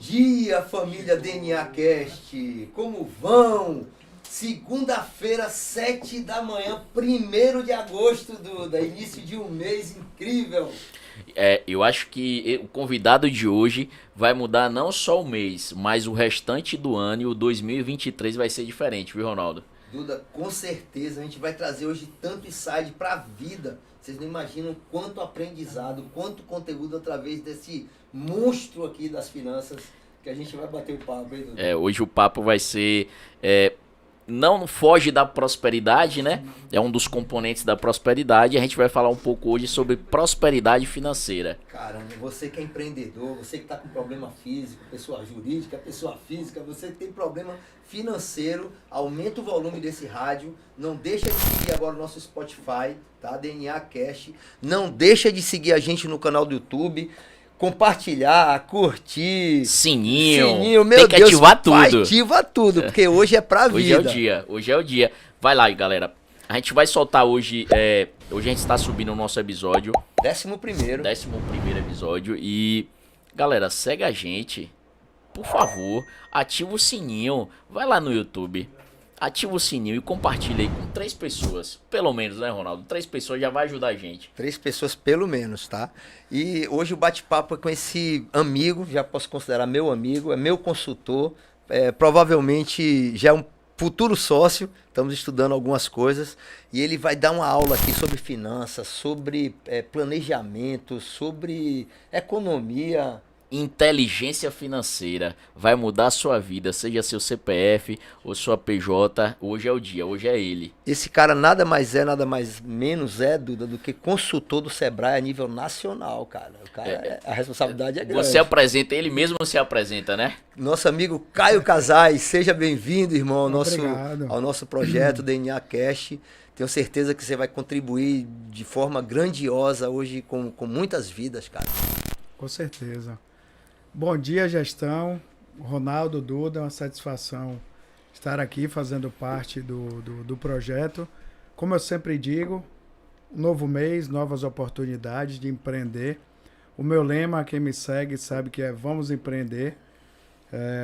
dia, família DNA Cast! Como vão? Segunda-feira, 7 da manhã, 1º de agosto, Duda, início de um mês incrível. Eu acho que o convidado de hoje vai mudar não só o mês, mas o restante do ano, e o 2023 vai ser diferente, viu, Ronaldo? Duda, com certeza a gente vai trazer hoje tanto insight para a vida. Vocês não imaginam quanto aprendizado, quanto conteúdo através desse monstro aqui das finanças que a gente vai bater o papo, hein, Duda? Hoje o papo vai ser... não foge da prosperidade, né? É um dos componentes da prosperidade. A gente vai falar um pouco hoje sobre prosperidade financeira. Caramba, você que é empreendedor, você que está com problema físico, pessoa jurídica, pessoa física, você que tem problema financeiro, aumenta o volume desse rádio, não deixa de seguir agora o nosso Spotify, tá? DNA Cash. Não deixa de seguir a gente no canal do YouTube. Compartilhar, curtir, Sininho, meu tem que Deus, ativar tudo. Ativa tudo, porque hoje é pra vida. Hoje é o dia. Vai lá, galera. A gente vai soltar hoje, hoje a gente está subindo o nosso episódio. 11º episódio. E, galera, segue a gente. Por favor, ativa o sininho. Vai lá no YouTube. Ativa o sininho e compartilha aí com 3 pessoas. Pelo menos, né, Ronaldo? 3 pessoas já vai ajudar a gente. 3 pessoas pelo menos, tá? E hoje o bate-papo é com esse amigo, já posso considerar meu amigo, é meu consultor, provavelmente já é um futuro sócio, estamos estudando algumas coisas, e ele vai dar uma aula aqui sobre finanças, sobre planejamento, sobre economia. Inteligência financeira vai mudar a sua vida, seja seu CPF ou sua PJ. Hoje é o dia, hoje é ele. Esse cara nada mais menos Duda, do que consultor do Sebrae a nível nacional, cara. O cara, a responsabilidade é grande. Você apresenta, ele mesmo se apresenta, né? Nosso amigo Caio Casais, seja bem-vindo, irmão, ao nosso projeto DNA Cash. Tenho certeza que você vai contribuir de forma grandiosa hoje com muitas vidas, cara. Com certeza. Bom dia, gestão. Ronaldo, Duda, é uma satisfação estar aqui fazendo parte do projeto. Como eu sempre digo, novo mês, novas oportunidades de empreender. O meu lema, quem me segue sabe que é vamos empreender.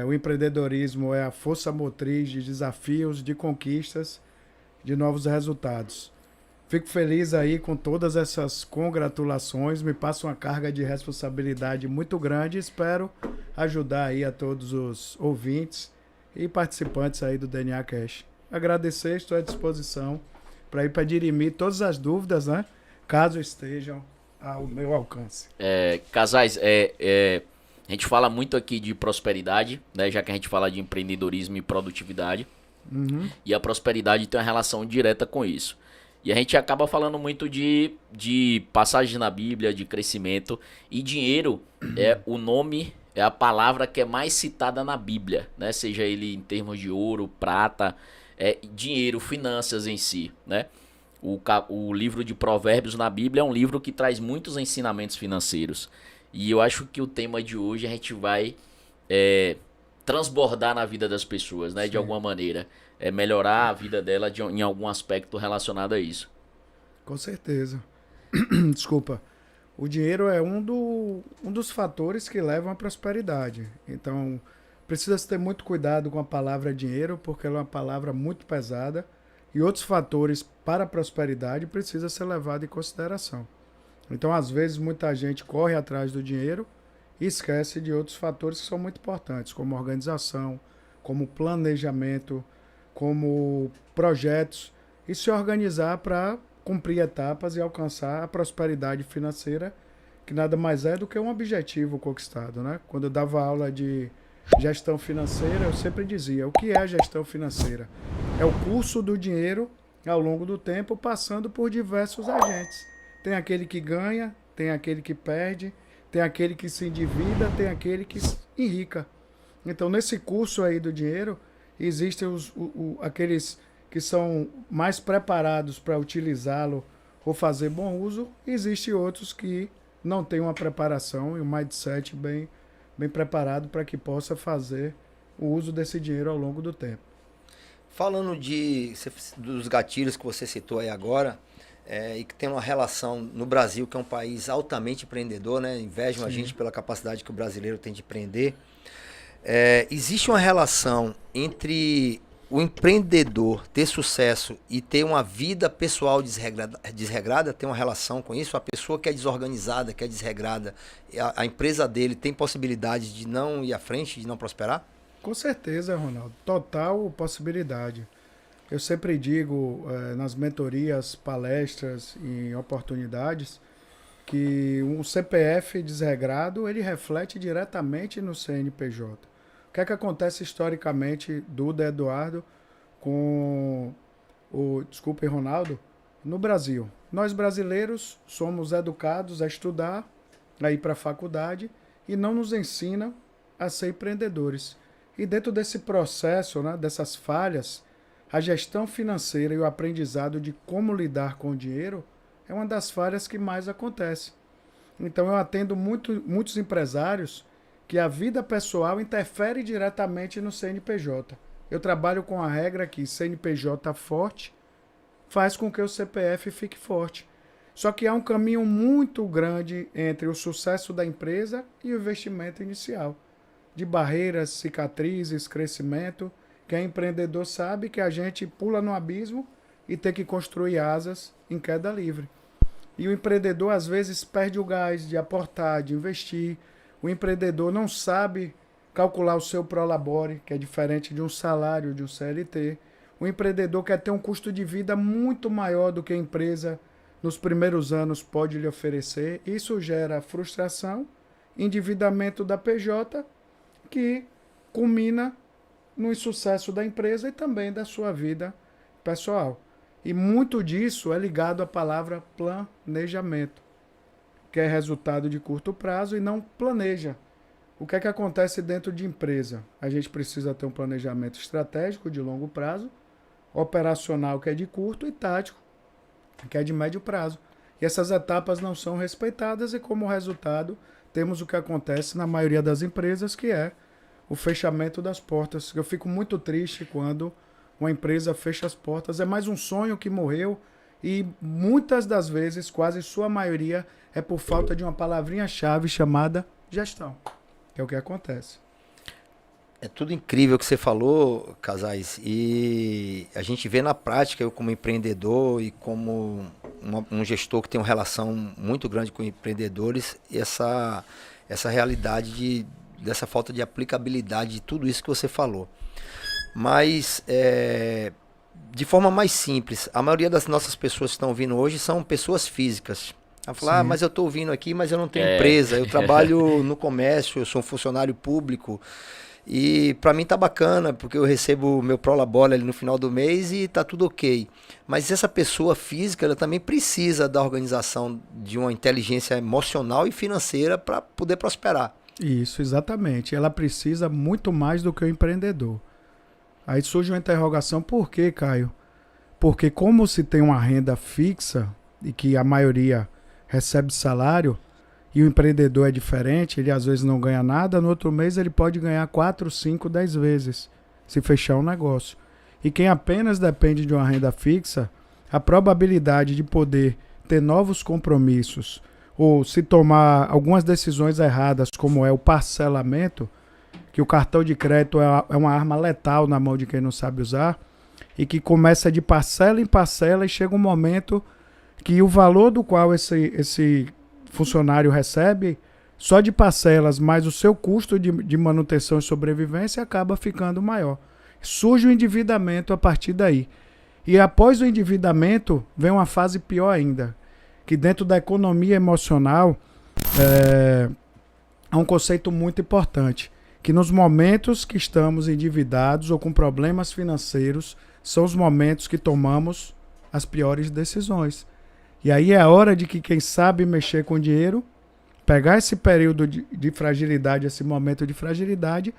O empreendedorismo é a força motriz de desafios, de conquistas, de novos resultados. Fico feliz aí com todas essas congratulações, me passa uma carga de responsabilidade muito grande e espero ajudar aí a todos os ouvintes e participantes aí do DNA Cash. Agradecer, estou à disposição para dirimir todas as dúvidas, né? Caso estejam ao meu alcance. Casais, a gente fala muito aqui de prosperidade, né? Já que a gente fala de empreendedorismo e produtividade. E a prosperidade tem uma relação direta com isso. E a gente acaba falando muito de passagem na Bíblia, de crescimento. E dinheiro o nome, é a palavra que é mais citada na Bíblia, né? Seja ele em termos de ouro, prata, dinheiro, finanças em si, né? O livro de Provérbios na Bíblia é um livro que traz muitos ensinamentos financeiros. E eu acho que o tema de hoje a gente vai transbordar na vida das pessoas, né? Sim. De alguma maneira. Melhorar a vida dela em algum aspecto relacionado a isso. Com certeza. Desculpa. O dinheiro é um dos fatores que levam à prosperidade. Então, precisa-se ter muito cuidado com a palavra dinheiro, porque ela é uma palavra muito pesada. E outros fatores para a prosperidade precisam ser levados em consideração. Então, às vezes, muita gente corre atrás do dinheiro e esquece de outros fatores que são muito importantes, como organização, como planejamento, como projetos, e se organizar para cumprir etapas e alcançar a prosperidade financeira, que nada mais é do que um objetivo conquistado, né? Quando eu dava aula de gestão financeira, eu sempre dizia, o que é gestão financeira? É o curso do dinheiro ao longo do tempo, passando por diversos agentes. Tem aquele que ganha, tem aquele que perde, tem aquele que se endivida, tem aquele que enrica. Então, nesse curso aí do dinheiro, existem aqueles que são mais preparados para utilizá-lo ou fazer bom uso, e existem outros que não têm uma preparação e um mindset bem preparado para que possa fazer o uso desse dinheiro ao longo do tempo. Falando dos gatilhos que você citou aí agora, e que tem uma relação no Brasil, que é um país altamente empreendedor, né? Invejam a gente pela capacidade que o brasileiro tem de empreender. Existe uma relação entre o empreendedor ter sucesso e ter uma vida pessoal desregrada, tem uma relação com isso? A pessoa que é desorganizada, que é desregrada, a empresa dele tem possibilidade de não ir à frente, de não prosperar? Com certeza, Ronaldo. Total possibilidade. Eu sempre digo nas mentorias, palestras e oportunidades que um CPF desregrado ele reflete diretamente no CNPJ. O que é que acontece historicamente, Duda Eduardo, com o, desculpe, Ronaldo, no Brasil? Nós brasileiros somos educados a estudar, a ir para a faculdade e não nos ensinam a ser empreendedores. E dentro desse processo, né, dessas falhas, a gestão financeira e o aprendizado de como lidar com o dinheiro é uma das falhas que mais acontece. Então eu atendo muitos empresários que a vida pessoal interfere diretamente no CNPJ. Eu trabalho com a regra que CNPJ forte faz com que o CPF fique forte. Só que há um caminho muito grande entre o sucesso da empresa e o investimento inicial. De barreiras, cicatrizes, crescimento. Quem é empreendedor sabe que a gente pula no abismo e tem que construir asas em queda livre. E o empreendedor às vezes perde o gás de aportar, de investir. O empreendedor não sabe calcular o seu prolabore, que é diferente de um salário, de um CLT. O empreendedor quer ter um custo de vida muito maior do que a empresa nos primeiros anos pode lhe oferecer. Isso gera frustração, endividamento da PJ, que culmina no insucesso da empresa e também da sua vida pessoal. E muito disso é ligado à palavra planejamento, que é resultado de curto prazo e não planeja. O que é que acontece dentro de empresa? A gente precisa ter um planejamento estratégico de longo prazo, operacional, que é de curto, e tático, que é de médio prazo. E essas etapas não são respeitadas e, como resultado, temos o que acontece na maioria das empresas, que é o fechamento das portas. Eu fico muito triste quando uma empresa fecha as portas. É mais um sonho que morreu e muitas das vezes, quase sua maioria, é por falta de uma palavrinha-chave chamada gestão, que é o que acontece. É tudo incrível que você falou, Casais, e a gente vê na prática, eu como empreendedor e como um gestor que tem uma relação muito grande com empreendedores, essa realidade dessa falta de aplicabilidade de tudo isso que você falou. Mas, de forma mais simples, a maioria das nossas pessoas que estão ouvindo hoje são pessoas físicas. A falar, mas eu estou ouvindo aqui, mas eu não tenho empresa, eu trabalho no comércio, eu sou um funcionário público. E para mim tá bacana, porque eu recebo o meu prolabore ali no final do mês e tá tudo ok. Mas essa pessoa física, ela também precisa da organização de uma inteligência emocional e financeira para poder prosperar. Isso, exatamente. Ela precisa muito mais do que o empreendedor. Aí surge uma interrogação, por quê, Caio? Porque como se tem uma renda fixa e que a maioria recebe salário, e o empreendedor é diferente, ele às vezes não ganha nada, no outro mês ele pode ganhar 4, 5, 10 vezes, se fechar um negócio. E quem apenas depende de uma renda fixa, a probabilidade de poder ter novos compromissos, ou se tomar algumas decisões erradas, como é o parcelamento, que o cartão de crédito é uma arma letal na mão de quem não sabe usar, e que começa de parcela em parcela e chega um momento que o valor do qual esse funcionário recebe, só de parcelas, mais o seu custo de manutenção e sobrevivência acaba ficando maior. Surge o endividamento a partir daí. E após o endividamento, vem uma fase pior ainda, que dentro da economia emocional há um conceito muito importante, que nos momentos que estamos endividados ou com problemas financeiros, são os momentos que tomamos as piores decisões. E aí é a hora de que quem sabe mexer com dinheiro, pegar esse período de fragilidade, esse momento de fragilidade,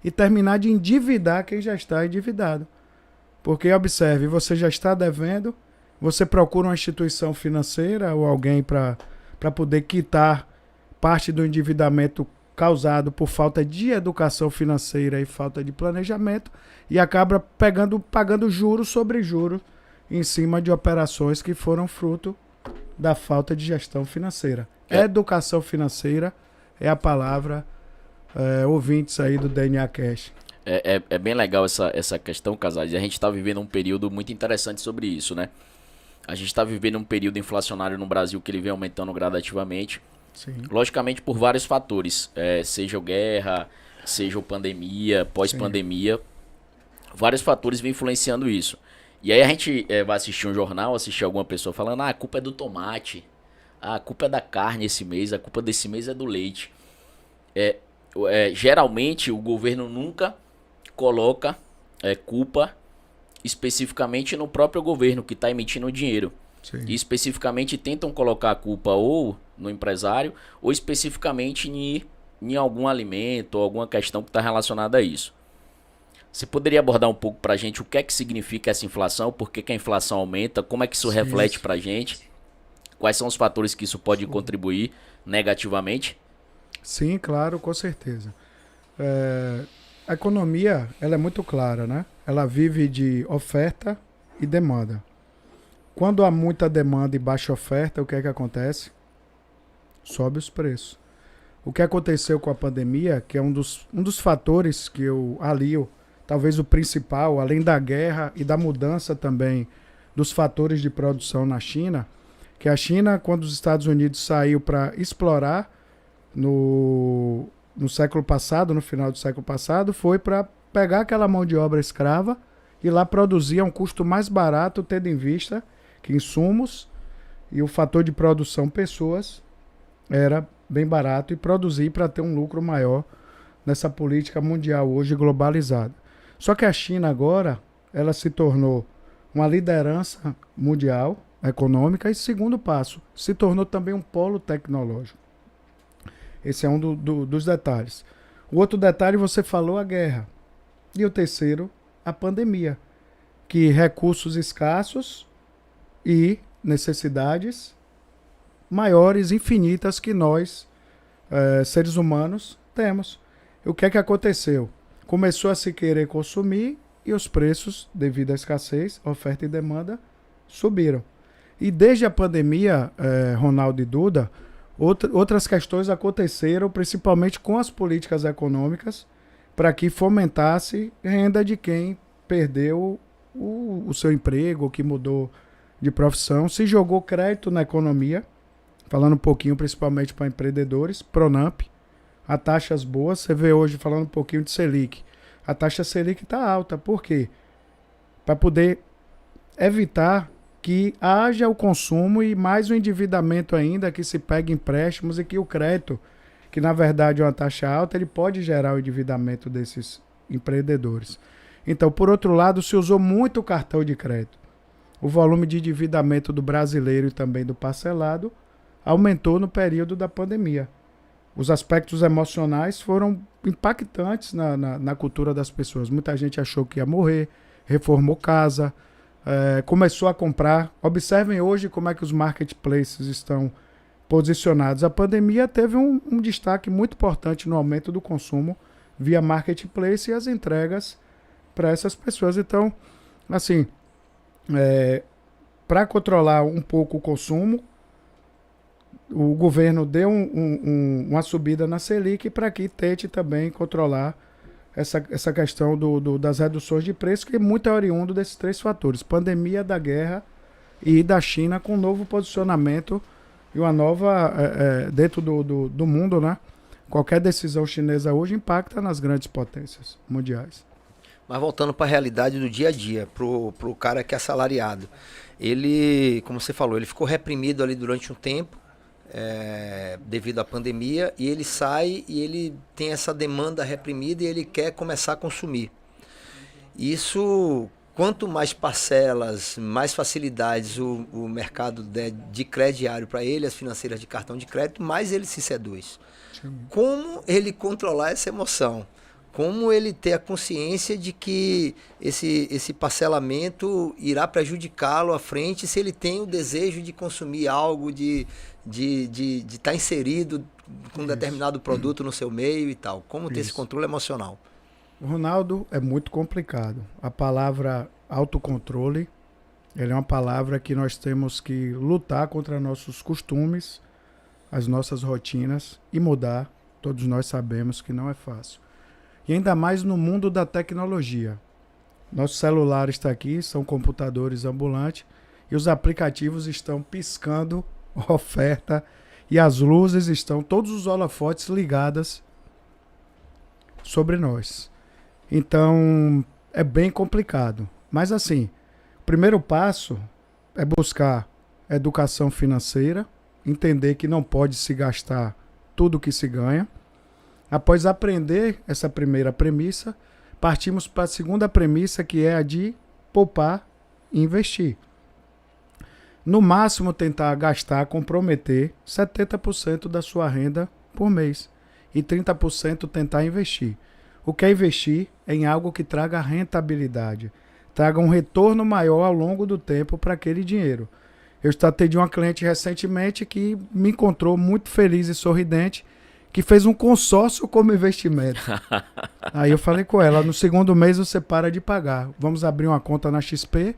e terminar de endividar quem já está endividado. Porque, observe, você já está devendo, você procura uma instituição financeira ou alguém para poder quitar parte do endividamento causado por falta de educação financeira e falta de planejamento, e acaba pagando juros sobre juros em cima de operações que foram fruto da falta de gestão financeira. Educação financeira é a palavra ouvintes aí do DNA Cash. É bem legal essa questão, Casares. A gente está vivendo um período muito interessante sobre isso, né? A gente está vivendo um período inflacionário no Brasil que ele vem aumentando gradativamente. Sim. Logicamente por vários fatores, seja guerra, seja pandemia, pós-pandemia, vários fatores vêm influenciando isso. E aí a gente vai assistir um jornal, assistir alguma pessoa falando, a culpa é do tomate, a culpa é da carne esse mês, a culpa desse mês é do leite. Geralmente o governo nunca coloca culpa especificamente no próprio governo que está emitindo o dinheiro. Sim. E especificamente tentam colocar a culpa ou no empresário ou especificamente em algum alimento ou alguma questão que está relacionada a isso. Você poderia abordar um pouco para a gente o que é que significa essa inflação, por que a inflação aumenta, como é que isso reflete para a gente, quais são os fatores que isso pode contribuir negativamente? Sim, claro, com certeza. A economia, ela é muito clara, né? Ela vive de oferta e demanda. Quando há muita demanda e baixa oferta, o que é que acontece? Sobe os preços. O que aconteceu com a pandemia, que é um dos fatores que eu alio, talvez o principal, além da guerra e da mudança também dos fatores de produção na China, que a China, quando os Estados Unidos saiu para explorar no século passado, no final do século passado, foi para pegar aquela mão de obra escrava e lá produzir a um custo mais barato, tendo em vista que insumos e o fator de produção pessoas era bem barato e produzir para ter um lucro maior nessa política mundial hoje globalizada. Só que a China agora, ela se tornou uma liderança mundial econômica e, segundo passo, se tornou também um polo tecnológico. Esse é um dos detalhes. O outro detalhe, você falou, a guerra. E o terceiro, a pandemia, que recursos escassos e necessidades maiores, infinitas, que nós, seres humanos, temos. O que é que aconteceu? Começou a se querer consumir e os preços, devido à escassez, oferta e demanda, subiram. E desde a pandemia, Ronaldo e Duda, outras questões aconteceram, principalmente com as políticas econômicas, para que fomentasse renda de quem perdeu o seu emprego, que mudou de profissão, se jogou crédito na economia, falando um pouquinho principalmente para empreendedores, Pronamp, a taxas boas. Você vê hoje falando um pouquinho de Selic. A taxa Selic está alta. Por quê? Para poder evitar que haja o consumo e mais o endividamento ainda, que se pegue empréstimos e que o crédito, que na verdade é uma taxa alta, ele pode gerar o endividamento desses empreendedores. Então, por outro lado, se usou muito o cartão de crédito. O volume de endividamento do brasileiro e também do parcelado aumentou no período da pandemia. Os aspectos emocionais foram impactantes na cultura das pessoas. Muita gente achou que ia morrer, reformou casa, começou a comprar. Observem hoje como é que os marketplaces estão posicionados. A pandemia teve um destaque muito importante no aumento do consumo via marketplace e as entregas para essas pessoas. Então, assim, para controlar um pouco o consumo, o governo deu uma subida na Selic para que tente também controlar essa questão das reduções de preço, que é muito oriundo desses três fatores: pandemia, da guerra e da China, com um novo posicionamento e uma nova dentro do mundo, né? Qualquer decisão chinesa hoje impacta nas grandes potências mundiais. Mas voltando para a realidade do dia a dia, pro cara que é assalariado, ele, como você falou, ele ficou reprimido ali durante um tempo, devido à pandemia, e ele sai e ele tem essa demanda reprimida e ele quer começar a consumir. Isso, quanto mais parcelas, mais facilidades o mercado der de crediário para ele, as financeiras de cartão de crédito, mais ele se seduz. Sim. Como ele controlar essa emoção? Como ele ter a consciência de que esse parcelamento irá prejudicá-lo à frente se ele tem o desejo de consumir algo, de estar inserido com um determinado produto no seu meio e tal? Como ter esse controle emocional? Ronaldo, é muito complicado. A palavra autocontrole, ela é uma palavra que nós temos que lutar contra nossos costumes, as nossas rotinas e mudar Todos nós sabemos que não é fácil. E ainda mais no mundo da tecnologia. Nosso celular está aqui, são computadores ambulantes, e os aplicativos estão piscando oferta, e as luzes estão, todos os holofotes ligados sobre nós. Então, é bem complicado. Mas assim, o primeiro passo é buscar educação financeira, entender que não pode se gastar tudo que se ganha. Após aprender essa primeira premissa, partimos para a segunda premissa, que é a de poupar e investir. No máximo, tentar gastar, comprometer 70% da sua renda por mês e 30% tentar investir. O que é investir? Em algo que traga rentabilidade, traga um retorno maior ao longo do tempo para aquele dinheiro. Eu atendi uma cliente recentemente que me encontrou muito feliz e sorridente, que fez um consórcio como investimento. Aí eu falei com ela, no segundo mês você para de pagar. Vamos abrir uma conta na XP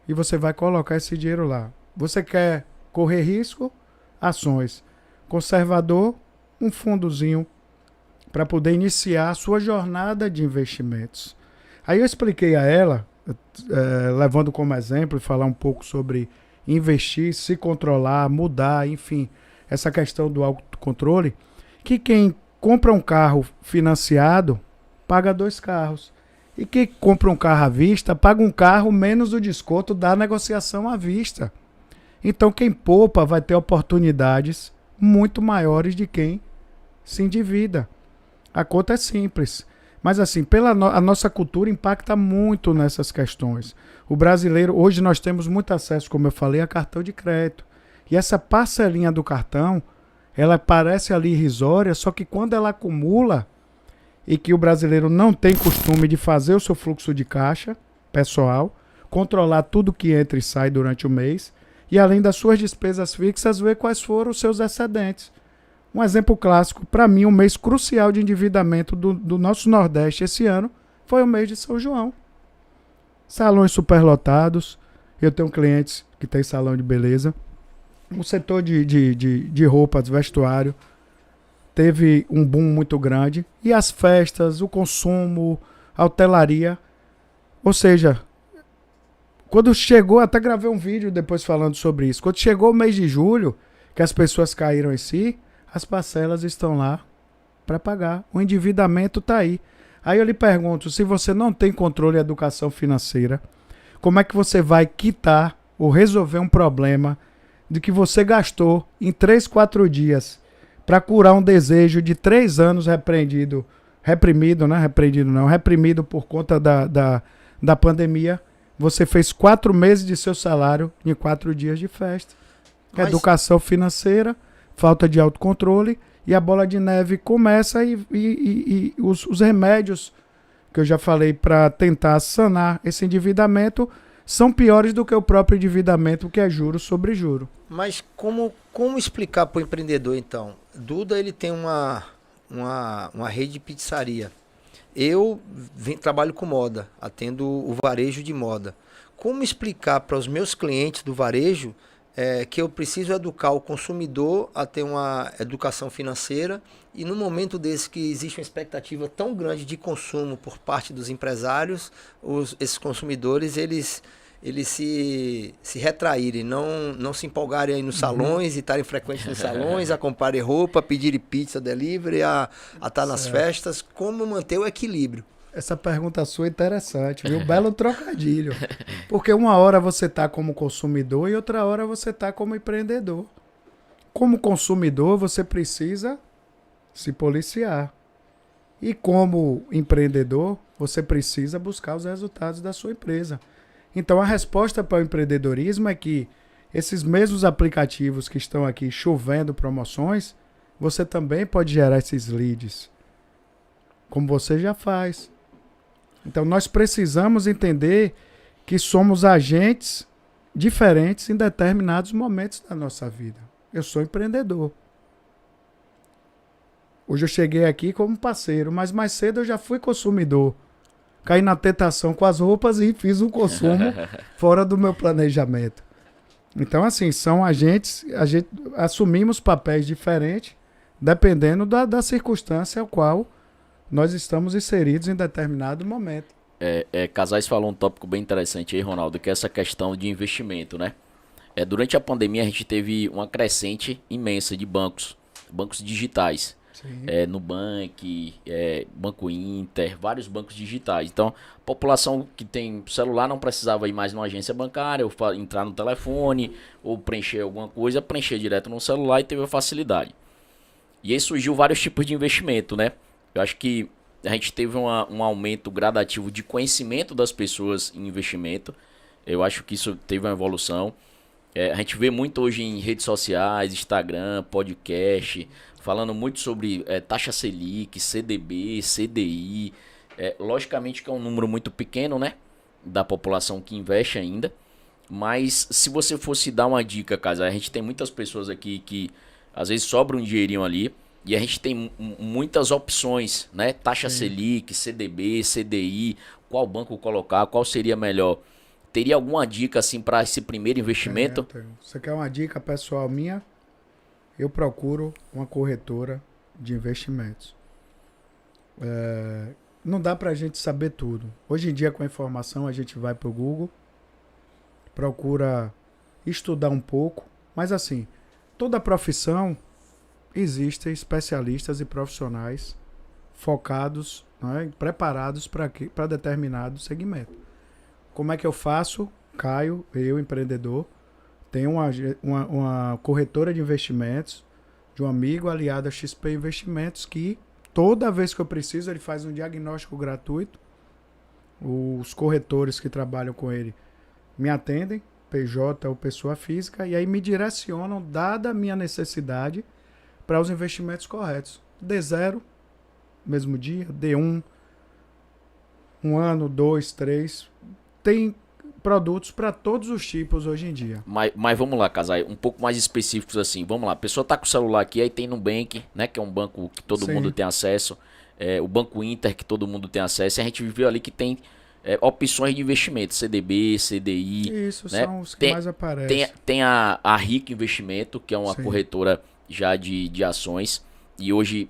e você vai colocar esse dinheiro lá. Você quer correr risco? Ações. Conservador? Um fundozinho para poder iniciar a sua jornada de investimentos. Aí eu expliquei a ela, levando como exemplo e falar um pouco sobre investir, se controlar, mudar, enfim, essa questão do autocontrole, que quem compra um carro financiado paga 2 carros. E quem compra um carro à vista paga um carro menos o desconto da negociação à vista. Então quem poupa vai ter oportunidades muito maiores de quem se endivida. A conta é simples. Mas assim, a nossa cultura impacta muito nessas questões. O brasileiro, hoje nós temos muito acesso, como eu falei, a cartão de crédito. E essa parcelinha do cartão, ela parece ali irrisória, só que quando ela acumula, e que o brasileiro não tem costume de fazer o seu fluxo de caixa pessoal, controlar tudo que entra e sai durante o mês, e além das suas despesas fixas, ver quais foram os seus excedentes. Um exemplo clássico, para mim, um mês crucial de endividamento do nosso Nordeste esse ano foi o mês de São João. Salões superlotados, eu tenho clientes que têm salão de beleza. O setor de roupas, vestuário, teve um boom muito grande. E as festas, o consumo, a hotelaria. Ou seja, quando chegou, até gravei um vídeo depois falando sobre isso. Quando chegou o mês de julho, que as pessoas caíram em si, as parcelas estão lá para pagar. O endividamento está aí. Aí eu lhe pergunto, se você não tem controle de educação financeira, como é que você vai quitar ou resolver um problema de que você gastou em 3, 4 dias para curar um desejo de 3 anos reprimido por conta da pandemia? Você fez 4 meses de seu salário em 4 dias de festa. Mas... educação financeira, falta de autocontrole, e a bola de neve começa e os remédios que eu já falei para tentar sanar esse endividamento são piores do que o próprio endividamento, que é juro sobre juro. Mas como explicar para o empreendedor, então? Duda, ele tem uma rede de pizzaria. Eu trabalho com moda, atendo o varejo de moda. Como explicar para os meus clientes do varejo que eu preciso educar o consumidor a ter uma educação financeira, e no momento desse que existe uma expectativa tão grande de consumo por parte dos empresários, esses consumidores eles se retraírem, não se empolgarem aí nos salões e estarem frequentes nos salões, a comprarem roupa, pedirem pizza, delivery, a estar nas festas. Como manter o equilíbrio? Essa pergunta sua é interessante, viu? Belo trocadilho. Porque uma hora você está como consumidor e outra hora você está como empreendedor. Como consumidor, você precisa se policiar. E como empreendedor, você precisa buscar os resultados da sua empresa. Então a resposta para o empreendedorismo é que esses mesmos aplicativos que estão aqui chovendo promoções, você também pode gerar esses leads, como você já faz. Então nós precisamos entender que somos agentes diferentes em determinados momentos da nossa vida. Eu sou empreendedor. Hoje eu cheguei aqui como parceiro, mas mais cedo eu já fui consumidor. Caí na tentação com as roupas e fiz um consumo fora do meu planejamento. Então, assim, são agentes, assumimos papéis diferentes dependendo da circunstância ao qual nós estamos inseridos em determinado momento. Casais falou um tópico bem interessante aí, Ronaldo, que é essa questão de investimento, né? Durante a pandemia a gente teve uma crescente imensa de bancos digitais. Nubank, Banco Inter, vários bancos digitais. Então, a população que tem celular não precisava ir mais numa agência bancária, ou entrar no telefone, ou preencher alguma coisa, preencher direto no celular e teve a facilidade. E aí surgiu vários tipos de investimento, né? Eu acho que a gente teve um aumento gradativo de conhecimento das pessoas em investimento. Eu acho que isso teve uma evolução. A gente vê muito hoje em redes sociais, Instagram, podcast, falando muito sobre taxa Selic, CDB, CDI. Logicamente que é um número muito pequeno, né, da população que investe ainda. Mas se você fosse dar uma dica, caso a gente tem muitas pessoas aqui que às vezes sobra um dinheirinho ali e a gente tem muitas opções, né? Taxa Selic, CDB, CDI, qual banco colocar, qual seria melhor? Teria alguma dica assim para esse primeiro investimento? Você quer uma dica pessoal minha? Eu procuro uma corretora de investimentos. Não dá para a gente saber tudo. Hoje em dia, com a informação, a gente vai para o Google, procura estudar um pouco, mas assim, toda profissão existem especialistas e profissionais focados, né, preparados para determinado segmento. Como é que eu faço? Caio, eu, empreendedor, tenho uma corretora de investimentos de um amigo aliado a XP Investimentos que toda vez que eu preciso ele faz um diagnóstico gratuito. Os corretores que trabalham com ele me atendem, PJ ou pessoa física, e aí me direcionam, dada a minha necessidade, para os investimentos corretos. D0, mesmo dia, D1, 1 ano, 2, 3. Tem produtos para todos os tipos hoje em dia. Mas vamos lá, Casai, um pouco mais específicos assim. Vamos lá, a pessoa tá com o celular aqui, aí tem Nubank, né, que é um banco que todo mundo tem acesso. O Banco Inter, que todo mundo tem acesso. E a gente viu ali que tem opções de investimento, CDB, CDI. Isso, né? são os que mais aparecem. Tem a Rico Investimento, que é uma corretora já de ações. E hoje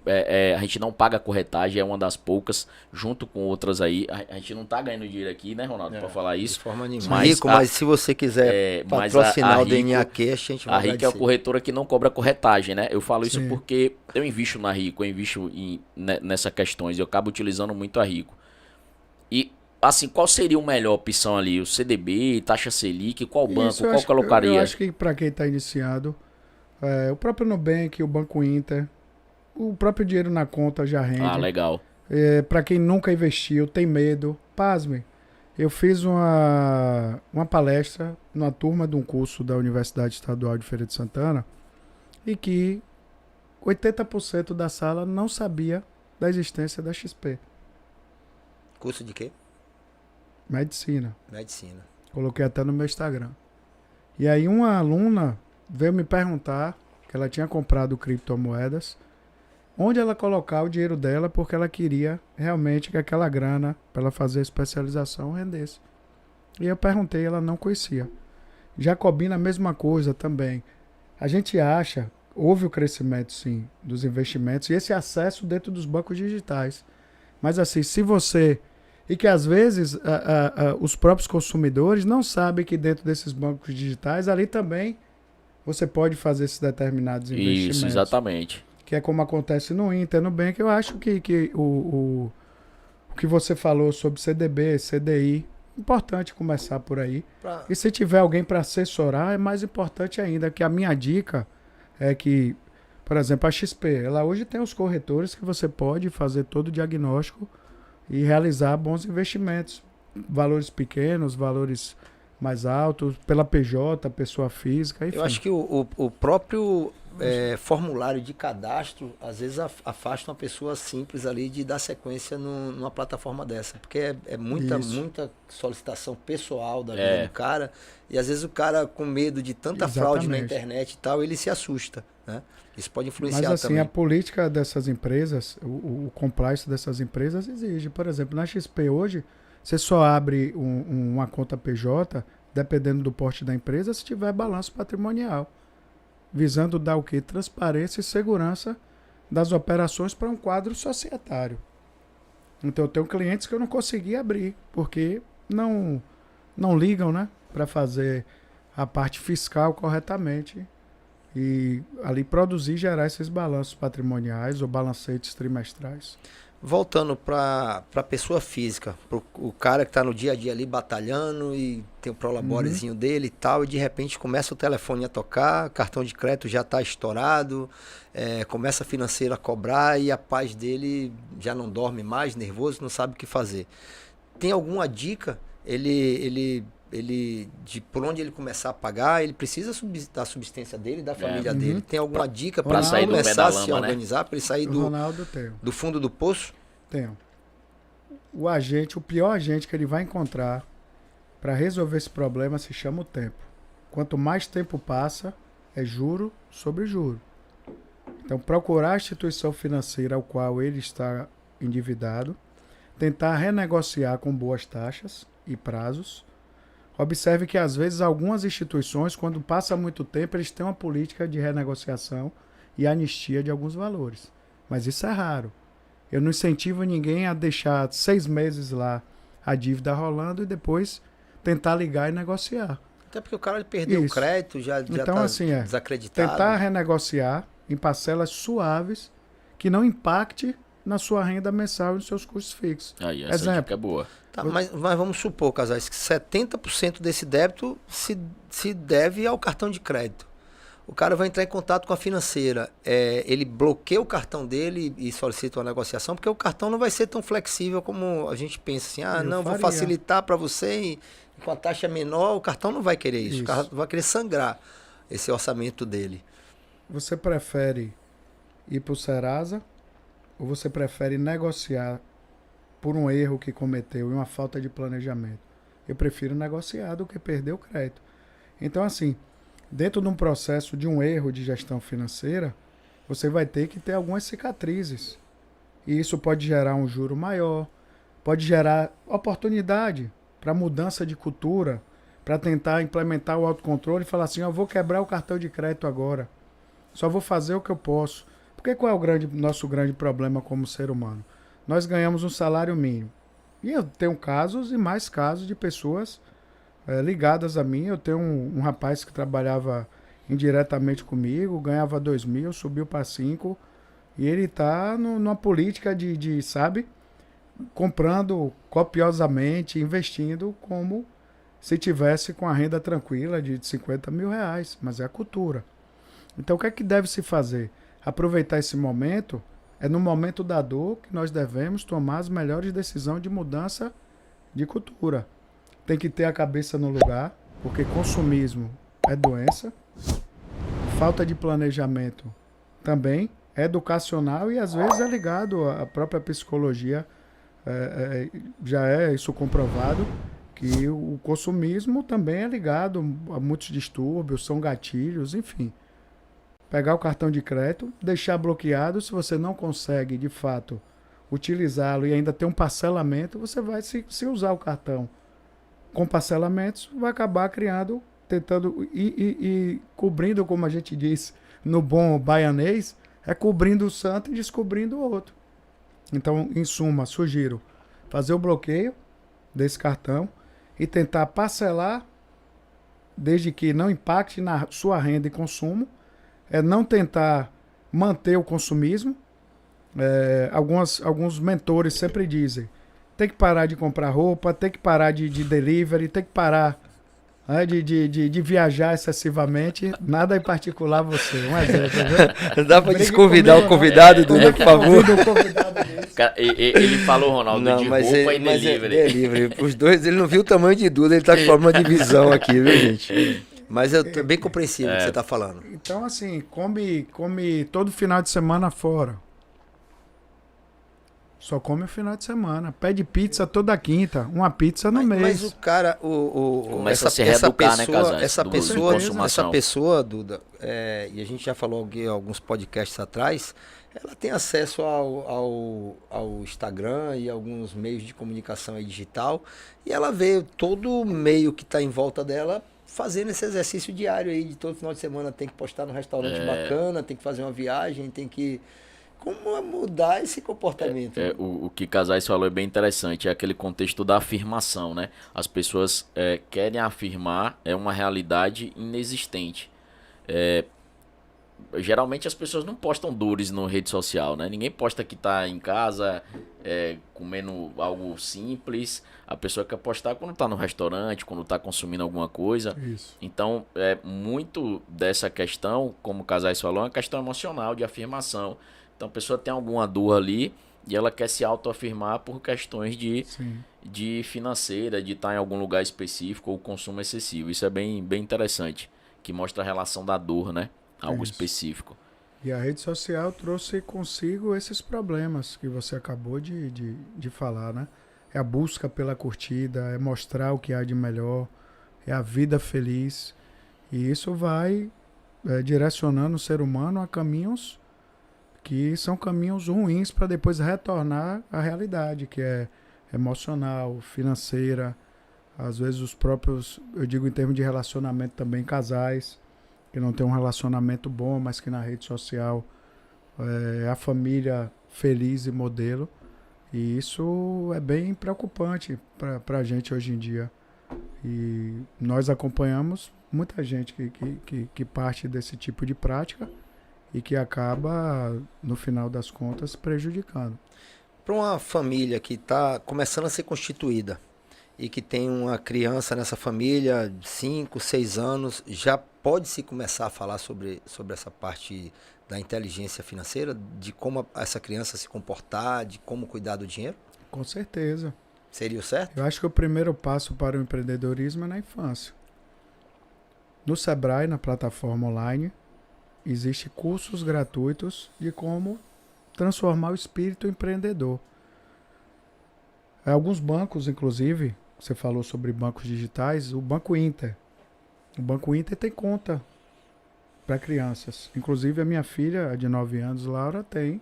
a gente não paga corretagem, é uma das poucas, junto com outras aí. A gente não tá ganhando dinheiro aqui, né, Ronaldo, pra falar isso. De forma nenhuma. Mas se você quiser patrocinar o DNA Cash, a gente vai A Rico é a corretora que não cobra corretagem, né? Eu falo isso porque eu invisto na Rico, eu invisto nessas questões, eu acabo utilizando muito a Rico. E, assim, qual seria a melhor opção ali? O CDB, taxa Selic, qual banco, qual colocaria? Eu acho que para quem tá iniciado, o próprio Nubank, o Banco Inter, o próprio dinheiro na conta já rende. Ah, legal. Para quem nunca investiu, tem medo, pasme. Eu fiz uma palestra numa turma de um curso da Universidade Estadual de Feira de Santana e que 80% da sala não sabia da existência da XP. Curso de quê? Medicina. Medicina. Coloquei até no meu Instagram. E aí uma aluna veio me perguntar que ela tinha comprado criptomoedas, onde ela colocar o dinheiro dela, porque ela queria realmente que aquela grana para ela fazer a especialização rendesse. E eu perguntei, ela não conhecia. Jacobina, a mesma coisa também. A gente acha, houve o crescimento sim dos investimentos e esse acesso dentro dos bancos digitais. Mas assim, se você... E que às vezes os próprios consumidores não sabem que dentro desses bancos digitais ali também você pode fazer esses determinados investimentos. Isso, exatamente. Que é como acontece no Inter, no Nubank. Eu acho que o que você falou sobre CDB, CDI, importante começar por aí. E se tiver alguém para assessorar, é mais importante ainda, que a minha dica é que, por exemplo, a XP, ela hoje tem os corretores que você pode fazer todo o diagnóstico e realizar bons investimentos. Valores pequenos, valores mais altos, pela PJ, pessoa física, enfim. Eu acho que o próprio formulário de cadastro, às vezes afasta uma pessoa simples ali de dar sequência numa plataforma dessa, porque é muita solicitação pessoal da vida do cara, e às vezes o cara com medo de tanta fraude na internet e tal, ele se assusta, né? Isso pode influenciar também. Mas assim, a política dessas empresas, o compliance dessas empresas exige, por exemplo, na XP hoje, você só abre uma conta PJ, dependendo do porte da empresa, se tiver balanço patrimonial. Visando dar o quê? Transparência e segurança das operações para um quadro societário. Então eu tenho clientes que eu não consegui abrir, porque não ligam, né, para fazer a parte fiscal corretamente e ali produzir e gerar esses balanços patrimoniais ou balancetes trimestrais. Voltando para a pessoa física, pro o cara que está no dia a dia ali batalhando e tem o prolaborezinho dele e tal, e de repente começa o telefone a tocar, cartão de crédito já está estourado, começa a financeira a cobrar e a paz dele já não dorme mais, nervoso, não sabe o que fazer. Tem alguma dica? Ele de por onde ele começar a pagar, ele precisa da subsistência dele, da família dele. Tem alguma dica para sair do pé começar da a se lama, né? organizar, para ele sair O Ronaldo tem. do fundo do poço? Tenho. O pior agente que ele vai encontrar para resolver esse problema se chama o tempo. Quanto mais tempo passa, é juro sobre juro. Então, procurar a instituição financeira ao qual ele está endividado, tentar renegociar com boas taxas e prazos. Observe que, às vezes, algumas instituições, quando passa muito tempo, eles têm uma política de renegociação e anistia de alguns valores. Mas isso é raro. Eu não incentivo ninguém a deixar 6 meses lá a dívida rolando e depois tentar ligar e negociar. Até porque o cara perdeu o crédito, já então, tá assim, desacreditado. Tentar renegociar em parcelas suaves que não impacte na sua renda mensal e nos seus custos fixos. Aí, essa dica é boa. Tá, mas vamos supor, Casais, que 70% desse débito se deve ao cartão de crédito. O cara vai entrar em contato com a financeira. Ele bloqueia o cartão dele e solicita uma negociação, porque o cartão não vai ser tão flexível como a gente pensa assim, vou facilitar para você e com a taxa menor, o cartão não vai querer isso. O cartão vai querer sangrar esse orçamento dele. Você prefere ir para o Serasa ou você prefere negociar por um erro que cometeu e uma falta de planejamento? Eu prefiro negociar do que perder o crédito. Então, assim, dentro de um processo de um erro de gestão financeira, você vai ter que ter algumas cicatrizes. E isso pode gerar um juro maior, pode gerar oportunidade para mudança de cultura, para tentar implementar o autocontrole e falar assim, eu vou quebrar o cartão de crédito agora. Só vou fazer o que eu posso. Porque qual é o nosso grande problema como ser humano? Nós ganhamos um salário mínimo. E eu tenho casos e mais casos de pessoas ligadas a mim. Eu tenho um rapaz que trabalhava indiretamente comigo, ganhava 2.000, subiu para 5. E ele está numa política de, sabe, comprando copiosamente, investindo como se tivesse com a renda tranquila de 50 mil reais. Mas é a cultura. Então o que é que deve se fazer? Aproveitar esse momento, é no momento da dor que nós devemos tomar as melhores decisões de mudança de cultura. Tem que ter a cabeça no lugar, porque consumismo é doença, falta de planejamento também é educacional e às vezes é ligado à própria psicologia, já é isso comprovado, que o consumismo também é ligado a muitos distúrbios, são gatilhos, enfim. Pegar o cartão de crédito, deixar bloqueado, se você não consegue, de fato, utilizá-lo e ainda ter um parcelamento, você vai, se usar o cartão com parcelamentos, vai acabar criando, tentando e cobrindo, como a gente diz no bom baianês, cobrindo o santo e descobrindo o outro. Então, em suma, sugiro fazer o bloqueio desse cartão e tentar parcelar, desde que não impacte na sua renda e consumo, não tentar manter o consumismo. Alguns mentores sempre dizem, tem que parar de comprar roupa, tem que parar de delivery, tem que parar de viajar excessivamente, nada em particular você. Um exemplo, dá para desconvidar o convidado, Duda, por favor? Ele falou, Ronaldo, não, de roupa e delivery. Os dois, ele não viu o tamanho de Duda, ele tá com forma de divisão aqui, viu, gente? Mas é bem compreensível o que você está falando. Então, assim, come todo final de semana fora. Só come o final de semana. Pede pizza toda quinta. Uma pizza no mês. Mas o cara, começa a se reeducar, né, Casais? Essa pessoa, Duda, e a gente já falou aqui alguns podcasts atrás, ela tem acesso ao Instagram e alguns meios de comunicação aí digital, e ela vê todo o meio que está em volta dela fazendo esse exercício diário aí, de todo final de semana tem que postar num restaurante bacana, tem que fazer uma viagem, tem que como mudar esse comportamento. O que Casais falou é bem interessante, é aquele contexto da afirmação, né? As pessoas querem afirmar uma realidade inexistente. Geralmente as pessoas não postam dores na rede social, né? Ninguém posta que tá em casa comendo algo simples. A pessoa quer postar quando tá no restaurante, quando tá consumindo alguma coisa. Isso. Então, muito dessa questão, como o Casais falou, é uma questão emocional, de afirmação. Então, a pessoa tem alguma dor ali e ela quer se autoafirmar por questões de financeira, de estar em algum lugar específico ou consumo excessivo. Isso é bem, bem interessante, que mostra a relação da dor, né? Algo específico. E a rede social trouxe consigo esses problemas que você acabou de falar, né? É a busca pela curtida, é mostrar o que há de melhor, é a vida feliz. E isso vai direcionando o ser humano a caminhos que são caminhos ruins para depois retornar à realidade, que é emocional, financeira, às vezes os próprios, eu digo em termos de relacionamento também, casais que não tem um relacionamento bom, mas que na rede social é a família feliz e modelo. E isso é bem preocupante para a gente hoje em dia. E nós acompanhamos muita gente que parte desse tipo de prática e que acaba, no final das contas, prejudicando. Para uma família que está começando a ser constituída e que tem uma criança nessa família, 5, 6 anos, já pode-se começar a falar sobre essa parte da inteligência financeira, de como essa criança se comportar, de como cuidar do dinheiro? Com certeza. Seria o certo? Eu acho que o primeiro passo para o empreendedorismo é na infância. No Sebrae, na plataforma online, existem cursos gratuitos de como transformar o espírito empreendedor. Alguns bancos, inclusive, você falou sobre bancos digitais, o Banco Inter. O Banco Inter tem conta para crianças. Inclusive a minha filha, de 9 anos, Laura, tem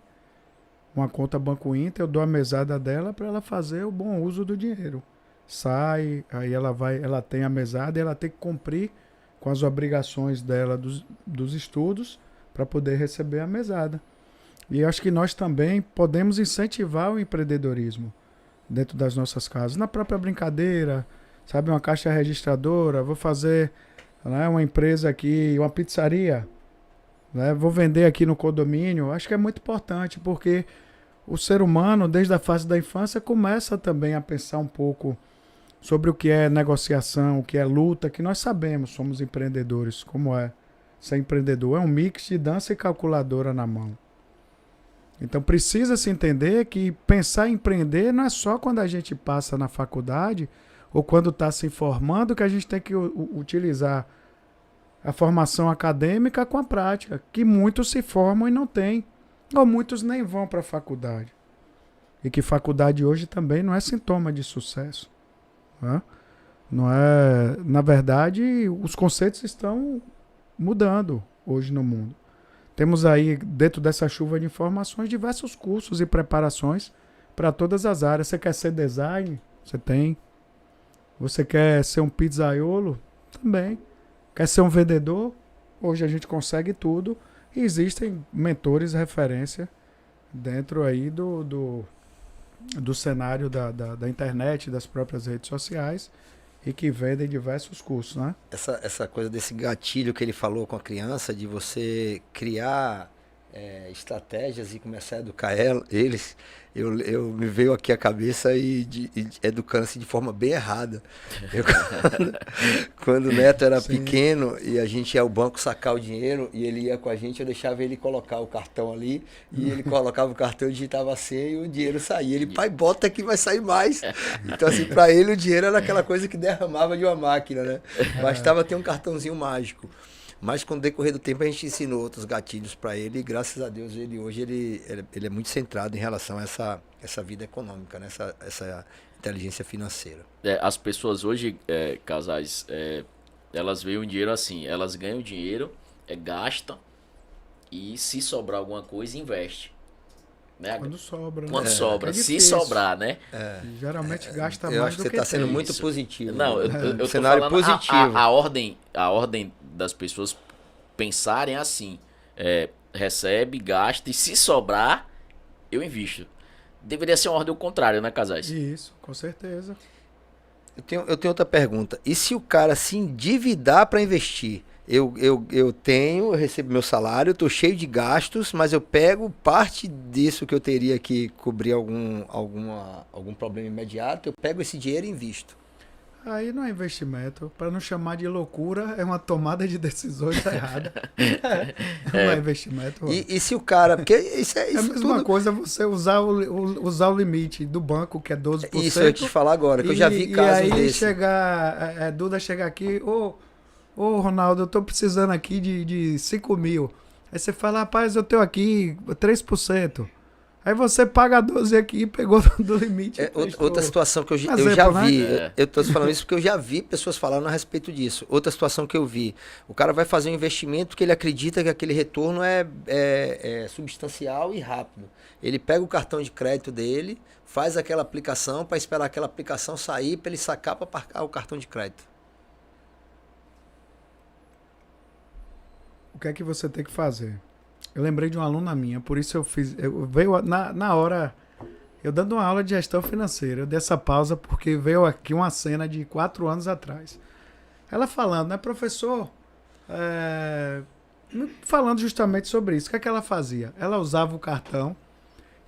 uma conta Banco Inter. Eu dou a mesada dela para ela fazer o bom uso do dinheiro. Sai, aí ela tem a mesada e ela tem que cumprir com as obrigações dela dos estudos para poder receber a mesada. E eu acho que nós também podemos incentivar o empreendedorismo dentro das nossas casas, na própria brincadeira, sabe, uma caixa registradora, vou fazer, né, uma empresa aqui, uma pizzaria, né, vou vender aqui no condomínio. Acho que é muito importante, porque o ser humano, desde a fase da infância, começa também a pensar um pouco sobre o que é negociação, o que é luta, que nós sabemos, somos empreendedores, como é ser empreendedor, é um mix de dança e calculadora na mão. Então precisa se entender que pensar em empreender não é só quando a gente passa na faculdade ou quando está se formando que a gente tem que utilizar a formação acadêmica com a prática, que muitos se formam e não têm, ou muitos nem vão para a faculdade. E que faculdade hoje também não é sintoma de sucesso. Né? Não é, na verdade, os conceitos estão mudando hoje no mundo. Temos aí, dentro dessa chuva de informações, diversos cursos e preparações para todas as áreas. Você quer ser design? Você tem. Você quer ser um pizzaiolo? Também. Quer ser um vendedor? Hoje a gente consegue tudo. E existem mentores referência dentro aí do cenário da internet, das próprias redes sociais, e que vendem diversos cursos, né? Essa coisa desse gatilho que ele falou com a criança, de você criar estratégias e começar a educar eles, eu me veio aqui a cabeça e educando-se de forma bem errada. Quando o Neto era pequeno e a gente ia ao banco sacar o dinheiro e ele ia com a gente, eu deixava ele colocar o cartão ali e ele colocava o cartão, digitava a senha e o dinheiro saía. Ele, pai, bota que vai sair mais. Então, assim, para ele o dinheiro era aquela coisa que derramava de uma máquina, né? Bastava ter um cartãozinho mágico. Mas com o decorrer do tempo a gente ensinou outros gatilhos para ele e graças a Deus hoje ele é muito centrado em relação a essa vida econômica, né? essa inteligência financeira. As pessoas hoje, casais, elas veem o dinheiro assim, elas ganham dinheiro, gastam e se sobrar alguma coisa, investe. Né? Quando sobra, né? Quando sobra, se sobrar, né? Geralmente gasta eu mais acho do que que você está sendo tem. muito positivo. Não, né? eu tô cenário falando positivo. a ordem das pessoas pensarem assim, recebe, gasta e se sobrar, eu invisto. Deveria ser uma ordem ao contrário, né, Casais? Isso, com certeza. Eu tenho outra pergunta. E se o cara se endividar para investir? Eu recebo meu salário, eu tô cheio de gastos, mas eu pego parte disso que eu teria que cobrir algum problema imediato, eu pego esse dinheiro e invisto. Aí não é investimento. Para não chamar de loucura, é uma tomada de decisões errada. Não é investimento. E se o cara. Porque isso É a mesma coisa você usar o limite do banco, que é 12%. Isso eu ia te falar agora, que eu já vi casos E aí desse. Duda chegar aqui, ô Ronaldo, eu tô precisando aqui de 5 mil. Aí você fala, rapaz, eu tenho aqui 3%. Aí você paga 12 aqui e pegou do limite. Outra situação que eu já vi, eu tô falando isso porque eu já vi pessoas falando a respeito disso. Outra situação que eu vi, o cara vai fazer um investimento que ele acredita que aquele retorno é substancial e rápido. Ele pega o cartão de crédito dele, faz aquela aplicação para esperar aquela aplicação sair para ele sacar para pagar o cartão de crédito. O que é que você tem que fazer? Eu lembrei de uma aluna minha, por isso eu fiz. Veio na hora, eu dando uma aula de gestão financeira, eu dei essa pausa porque veio aqui uma cena de 4 anos atrás. Ela falando, né, professor? Falando justamente sobre isso. O que é que ela fazia? Ela usava o cartão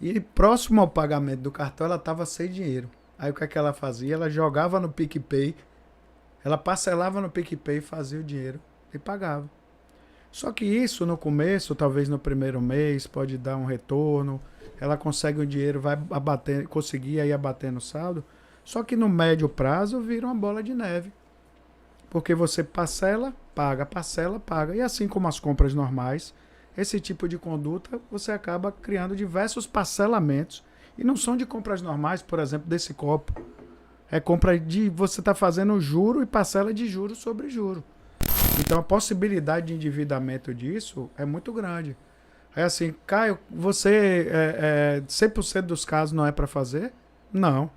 e próximo ao pagamento do cartão ela estava sem dinheiro. Aí o que é que ela fazia? Ela jogava no PicPay, ela parcelava no PicPay, fazia o dinheiro e pagava. Só que isso no começo, talvez no primeiro mês, pode dar um retorno. Ela consegue o dinheiro, vai abater, conseguir aí abater no saldo. Só que no médio prazo vira uma bola de neve. Porque você parcela, paga. E assim como as compras normais, esse tipo de conduta você acaba criando diversos parcelamentos. E não são de compras normais, por exemplo, desse copo. É compra de você está fazendo juro e parcela de juro sobre juro. Então a possibilidade de endividamento disso é muito grande. É assim, Caio, você 100% dos casos não é para fazer? Não.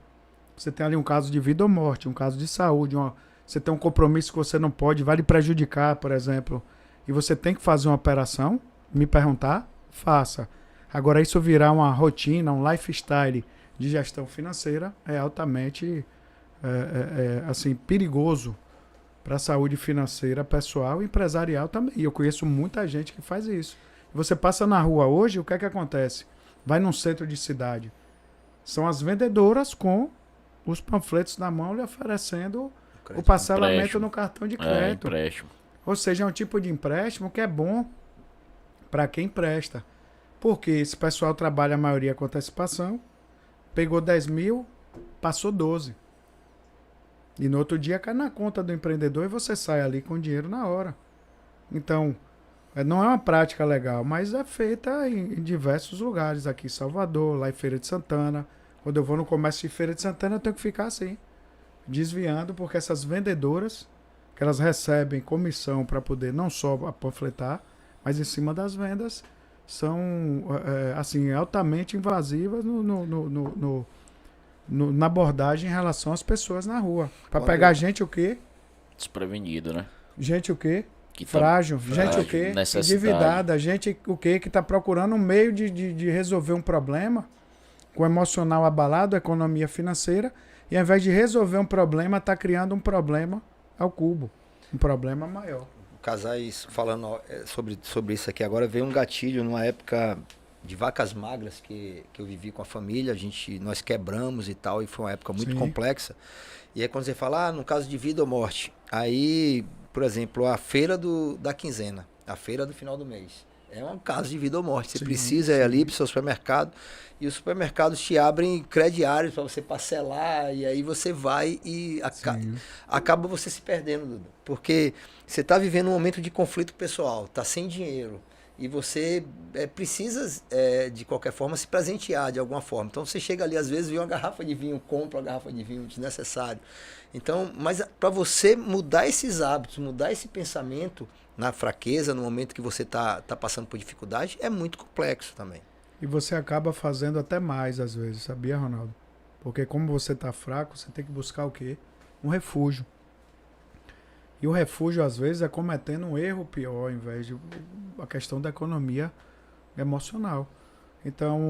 Você tem ali um caso de vida ou morte, um caso de saúde, você tem um compromisso que você não pode, vai lhe prejudicar, por exemplo, e você tem que fazer uma operação, me perguntar, faça. Agora isso virar uma rotina, um lifestyle de gestão financeira é altamente assim, perigoso para a saúde financeira pessoal e empresarial também. E eu conheço muita gente que faz isso. Você passa na rua hoje, o que é que acontece? Vai num centro de cidade. São as vendedoras com os panfletos na mão lhe oferecendo o parcelamento no cartão de crédito. Empréstimo. Ou seja, é um tipo de empréstimo que é bom para quem empresta. Porque esse pessoal trabalha a maioria com antecipação, pegou 10 mil, passou 12. E no outro dia cai na conta do empreendedor e você sai ali com o dinheiro na hora. Então, não é uma prática legal, mas é feita em diversos lugares. Aqui em Salvador, lá em Feira de Santana. Quando eu vou no comércio de Feira de Santana, eu tenho que ficar assim, desviando, porque essas vendedoras, que elas recebem comissão para poder não só panfletar, mas em cima das vendas, são assim, altamente invasivas na abordagem em relação às pessoas na rua. Para pegar gente o quê? Desprevenido, né? Gente o quê? Que tá Frágil. Gente o quê? Endividada. Gente o quê? Que está procurando um meio de resolver um problema com o emocional abalado, economia financeira, e ao invés de resolver um problema, está criando um problema ao cubo. Um problema maior. Casais falando sobre isso aqui agora, veio um gatilho numa época de vacas magras que eu vivi com a família, nós quebramos e tal, e foi uma época muito complexa. E aí quando você fala, no caso de vida ou morte, aí, por exemplo, a feira da quinzena, a feira do final do mês, é um caso de vida ou morte. Você precisa ir ali para o seu supermercado, e os supermercados te abrem crediários para você parcelar, e aí você vai e acaba você se perdendo, Duda. Porque você está vivendo um momento de conflito pessoal, está sem dinheiro, e você precisa, de qualquer forma, se presentear de alguma forma. Então você chega ali, às vezes, vê uma garrafa de vinho, compra uma garrafa de vinho desnecessário. Então, mas para você mudar esses hábitos, mudar esse pensamento na fraqueza, no momento que você tá passando por dificuldade, é muito complexo também. E você acaba fazendo até mais, às vezes, sabia, Ronaldo? Porque como você está fraco, você tem que buscar o quê? Um refúgio. E o refúgio, às vezes, é cometendo um erro pior, ao invés de a questão da economia emocional. Então,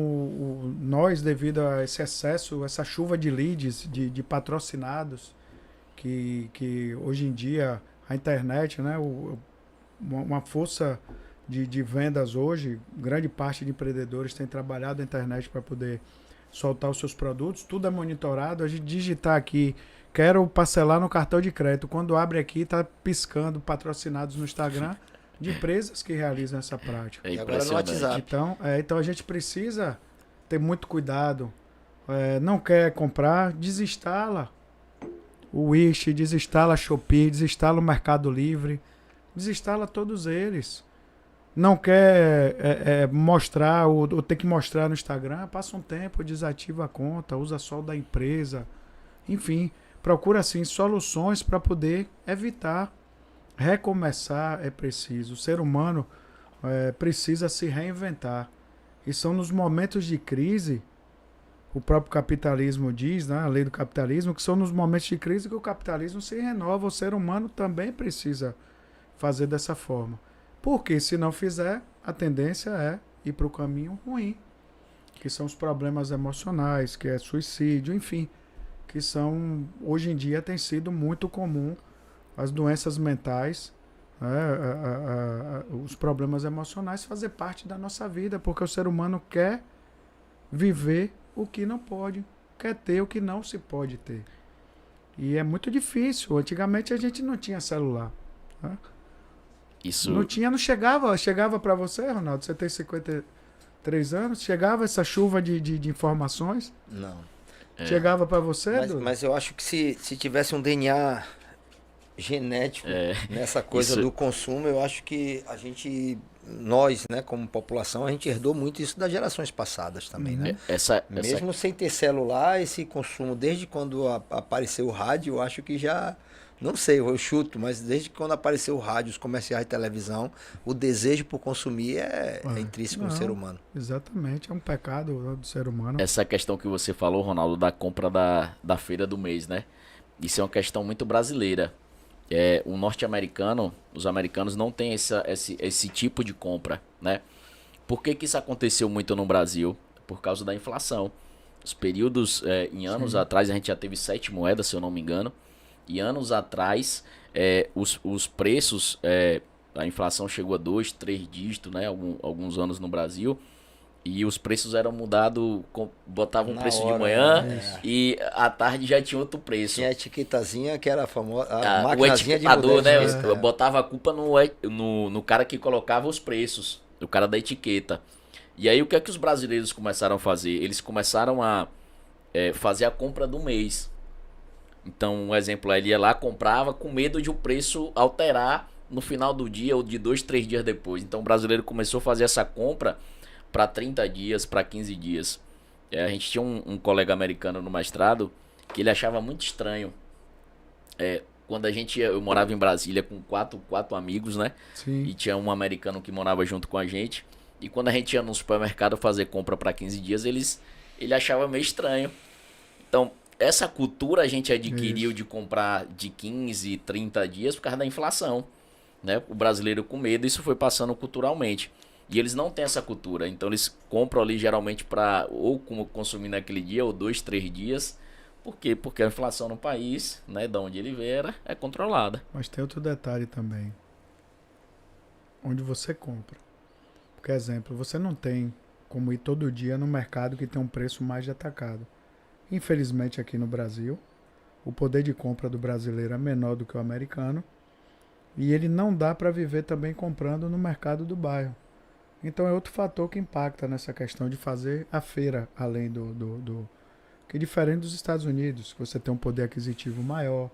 nós, devido a esse excesso, essa chuva de leads, de patrocinados, que hoje em dia a internet, né, uma força de vendas hoje, grande parte de empreendedores tem trabalhado na internet para poder soltar os seus produtos, tudo é monitorado. A gente digitar aqui, quero parcelar no cartão de crédito, quando abre aqui está piscando patrocinados no Instagram de empresas que realizam essa prática. É E agora no WhatsApp. Então a gente precisa ter muito cuidado. Não quer comprar, desinstala o Wish, desinstala a Shopee, desinstala o Mercado Livre, desinstala todos eles. Não quer mostrar ou ter que mostrar no Instagram, passa um tempo, desativa a conta, usa só o da empresa. Enfim, procura assim soluções para poder evitar. Recomeçar é preciso. O ser humano precisa se reinventar. E são nos momentos de crise, o próprio capitalismo diz, né, a lei do capitalismo, que são nos momentos de crise que o capitalismo se renova. O ser humano também precisa fazer dessa forma. Porque se não fizer, a tendência é ir para o caminho ruim, que são os problemas emocionais, que é suicídio, enfim, que são, hoje em dia, tem sido muito comum as doenças mentais, os problemas emocionais fazer parte da nossa vida, porque o ser humano quer viver o que não pode, quer ter o que não se pode ter. E é muito difícil. Antigamente a gente não tinha celular. Né? Isso... Não chegava. Chegava para você, Ronaldo, você tem 53 anos, chegava essa chuva de informações? Não. Chegava para você? Mas eu acho que se tivesse um DNA genético nessa coisa do consumo, eu acho que nós, né, como população, a gente herdou muito isso das gerações passadas também, né? Mesmo sem ter celular, esse consumo, desde quando apareceu o rádio, eu acho que já, não sei, eu chuto, mas desde quando apareceu o rádio, os comerciais de televisão, o desejo por consumir é intrínseco no ser humano. Exatamente, é um pecado do ser humano. Essa questão que você falou, Ronaldo, da compra da feira do mês, né? Isso é uma questão muito brasileira. O norte-americano, os americanos não têm esse tipo de compra, né? Por que isso aconteceu muito no Brasil? Por causa da inflação. Os períodos, em anos atrás, a gente já teve 7 moedas, se eu não me engano. E anos atrás, os preços, a inflação chegou a 2, 3 dígitos, né? Alguns anos no Brasil. E os preços eram mudados, botavam um preço de manhã e à tarde já tinha outro preço. Tinha a etiquetazinha que era a famosa, o etiquetador, né? Botava a culpa no cara que colocava os preços, o cara da etiqueta. E aí o que é que os brasileiros começaram a fazer? Eles começaram a fazer a compra do mês. Então, um exemplo, ele ia lá, comprava com medo de o preço alterar no final do dia ou de 2, 3 dias depois. Então o brasileiro começou a fazer essa compra para 30 dias, para 15 dias. A gente tinha um colega americano no mestrado que ele achava muito estranho. Quando eu morava em Brasília com quatro amigos, né? Sim. E tinha um americano que morava junto com a gente. E quando a gente ia no supermercado fazer compra para 15 dias, ele achava meio estranho. Então, essa cultura a gente adquiriu de comprar de 15, 30 dias por causa da inflação, né? O brasileiro com medo, isso foi passando culturalmente. E eles não têm essa cultura, então eles compram ali geralmente para ou como consumir naquele dia, ou 2, 3 dias. Por quê? Porque a inflação no país, né, de onde ele veio, é controlada. Mas tem outro detalhe também. Onde você compra. Por exemplo, você não tem como ir todo dia no mercado que tem um preço mais de atacado. Infelizmente aqui no Brasil, o poder de compra do brasileiro é menor do que o americano. E ele não dá para viver também comprando no mercado do bairro. Então é outro fator que impacta nessa questão de fazer a feira, além que é diferente dos Estados Unidos, que você tem um poder aquisitivo maior,